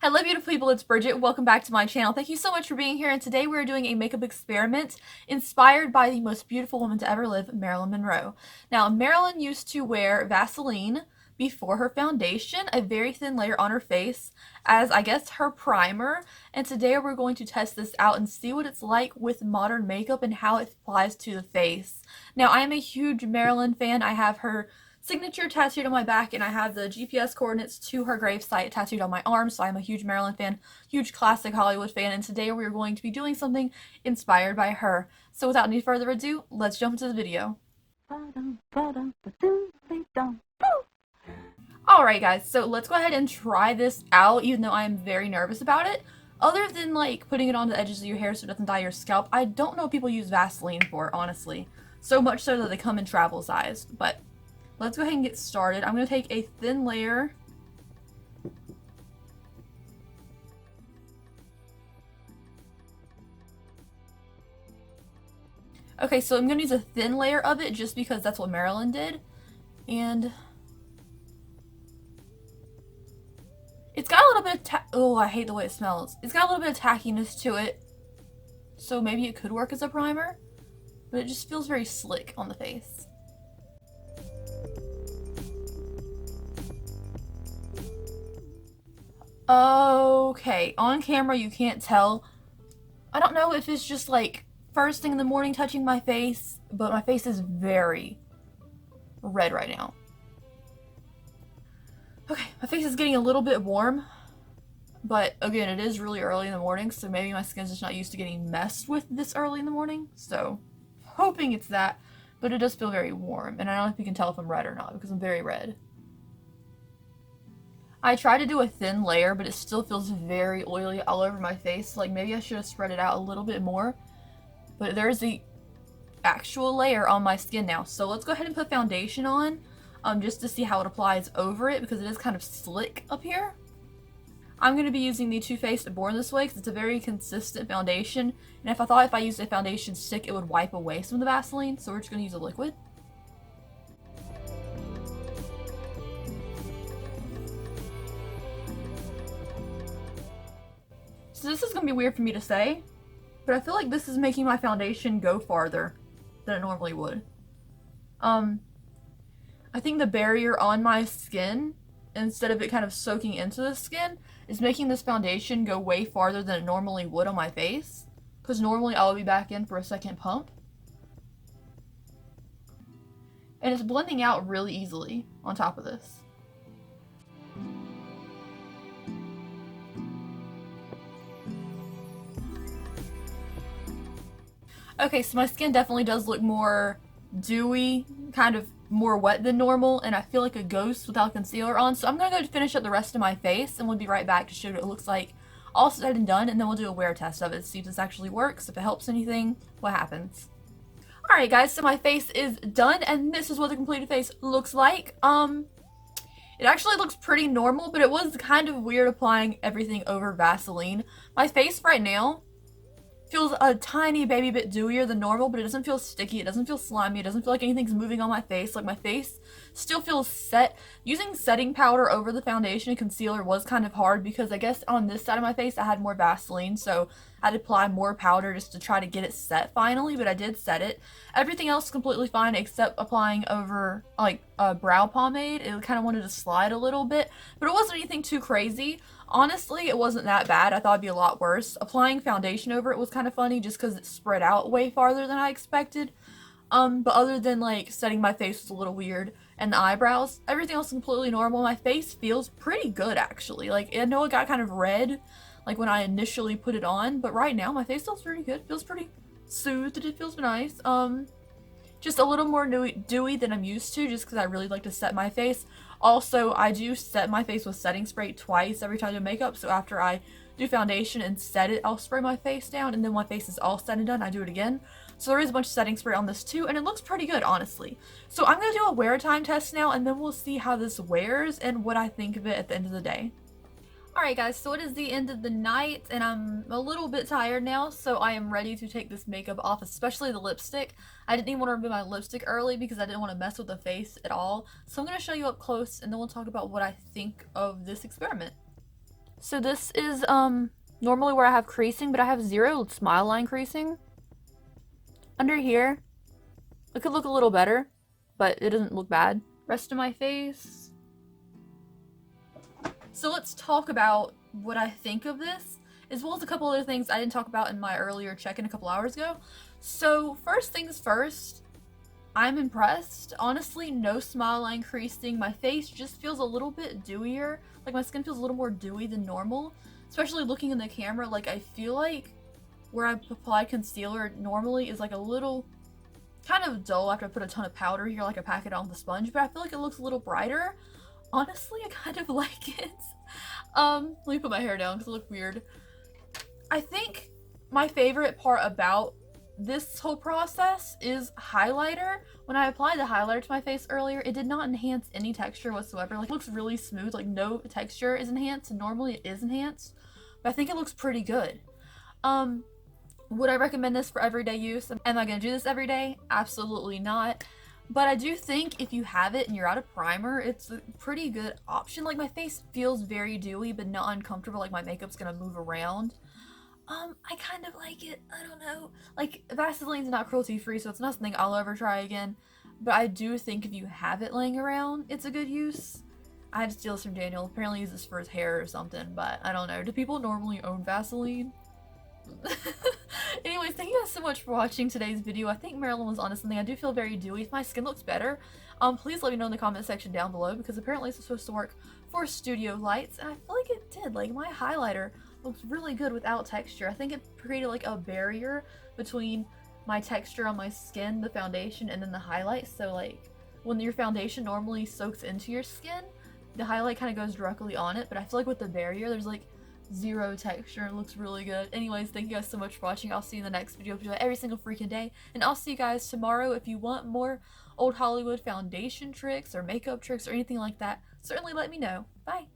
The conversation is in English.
Hello beautiful people, it's Bridget. Welcome back to my channel. Thank you so much for being here, and today we're doing a makeup experiment inspired by the most beautiful woman to ever live, Marilyn Monroe. Now, Marilyn used to wear Vaseline before her foundation, a very thin layer on her face, as I guess her primer, and today we're going to test this out and see what it's like with modern makeup and how it applies to the face. Now, I am a huge Marilyn fan. I have her signature tattooed on my back, and I have the GPS coordinates to her gravesite tattooed on my arm, so I'm a huge Marilyn fan, huge classic Hollywood fan, and today we're going to be doing something inspired by her. So without any further ado, let's jump into the video. Alright guys, so let's go ahead and try this out, even though I am very nervous about it. Other than like putting it on the edges of your hair so it doesn't dye your scalp, I don't know what people use Vaseline for, honestly. So much so that they come in travel size, but let's go ahead and get started. I'm going to take a thin layer. Okay, so I'm going to use a thin layer of it just because that's what Marilyn did. And it's got a little bit of oh, I hate the way it smells. It's got a little bit of tackiness to it. So maybe it could work as a primer, but it just feels very slick on the face. Okay, on camera you can't tell. I don't know if it's just like first thing in the morning touching my face, but my face is very red right now. Okay, my face is getting a little bit warm, but again, it is really early in the morning, so maybe my skin's just not used to getting messed with this early in the morning, so hoping it's that, but it does feel very warm, and I don't know if you can tell if I'm red or not, because I'm very red. I tried to do a thin layer, but it still feels very oily all over my face. Like, maybe I should have spread it out a little bit more. But there's the actual layer on my skin now. So let's go ahead and put foundation on, just to see how it applies over it, because it is kind of slick up here. I'm going to be using the Too Faced Born This Way, because it's a very consistent foundation. And if I used a foundation stick, it would wipe away some of the Vaseline. So we're just going to use a liquid. So this is going to be weird for me to say, but I feel like this is making my foundation go farther than it normally would. I think the barrier on my skin, instead of it kind of soaking into the skin, is making this foundation go way farther than it normally would on my face. Because normally I'll be back in for a second pump. And it's blending out really easily on top of this. Okay, so my skin definitely does look more dewy, kind of more wet than normal, and I feel like a ghost without concealer on. So I'm going to go finish up the rest of my face, and we'll be right back to show you what it looks like all said and done, and then we'll do a wear test of it to see if this actually works, if it helps anything, what happens. Alright guys, so my face is done, and this is what the completed face looks like. It actually looks pretty normal, but it was kind of weird applying everything over Vaseline. My face right now feels a tiny baby bit dewier than normal, but it doesn't feel sticky, it doesn't feel slimy, it doesn't feel like anything's moving on my face. Like, my face still feels set. Using setting powder over the foundation and concealer was kind of hard because I guess on this side of my face I had more Vaseline, so I'd apply more powder just to try to get it set finally, but I did set it. Everything else is completely fine except applying over like a brow pomade. It kind of wanted to slide a little bit, but it wasn't anything too crazy. Honestly, it wasn't that bad. I thought it'd be a lot worse. Applying foundation over it was kind of funny just because it spread out way farther than I expected. But other than like setting my face was a little weird and the eyebrows, everything else is completely normal. My face feels pretty good actually. Like, I know it got kind of red like when I initially put it on, but right now my face feels pretty good. It feels pretty soothed. It feels nice. Just a little more dewy than I'm used to just because I really like to set my face. Also, I do set my face with setting spray twice every time I do makeup, so after I do foundation and set it, I'll spray my face down, and then when my face is all said and done, I do it again. So there is a bunch of setting spray on this too, and it looks pretty good, honestly. So I'm going to do a wear time test now, and then we'll see how this wears and what I think of it at the end of the day. Alright guys, so it is the end of the night, and I'm a little bit tired now, so I am ready to take this makeup off, especially the lipstick. I didn't even want to remove my lipstick early because I didn't want to mess with the face at all. So I'm going to show you up close, and then we'll talk about what I think of this experiment. So this is normally where I have creasing, but I have 0 smile line creasing. Under here, it could look a little better, but it doesn't look bad. Rest of my face. So let's talk about what I think of this, as well as a couple other things I didn't talk about in my earlier check-in a couple hours ago. So first things first, I'm impressed. Honestly, no smile line creasing. My face just feels a little bit dewier. Like my skin feels a little more dewy than normal, especially looking in the camera. Like I feel like where I apply concealer normally is like a little kind of dull after I put a ton of powder here, like I pack it on the sponge, but I feel like it looks a little brighter. Honestly, I kind of like it. Let me put my hair down because it looks weird. I think my favorite part about this whole process is highlighter. When I applied the highlighter to my face earlier, it did not enhance any texture whatsoever. Like, it looks really smooth, like no texture is enhanced, and normally it is enhanced, but I think it looks pretty good. Would I recommend this for everyday use? Am I gonna do this every day? Absolutely not. But I do think if you have it and you're out of primer, it's a pretty good option. Like, my face feels very dewy, but not uncomfortable, like my makeup's gonna move around. I kind of like it. I don't know. Like, Vaseline's not cruelty-free, so it's not something I'll ever try again. But I do think if you have it laying around, it's a good use. I had to steal this from Daniel. Apparently, he uses this for his hair or something, but I don't know. Do people normally own Vaseline? Anyways, thank you guys so much for watching today's video. I think Marilyn was onto something. I do feel very dewy. If my skin looks better, please let me know in the comment section down below, because apparently this was supposed to work for studio lights, and I feel like it did. Like, my highlighter looks really good without texture. I think it created like a barrier between my texture on my skin, the foundation, and then the highlight. So like, when your foundation normally soaks into your skin, the highlight kind of goes directly on it, but I feel like with the barrier, there's like 0 texture and it looks really good. Anyways, thank you guys so much for watching. I'll see you in the next video. I do it every single freaking day, and I'll see you guys tomorrow. If you want more old Hollywood foundation tricks or makeup tricks or anything like that, certainly let me know. Bye!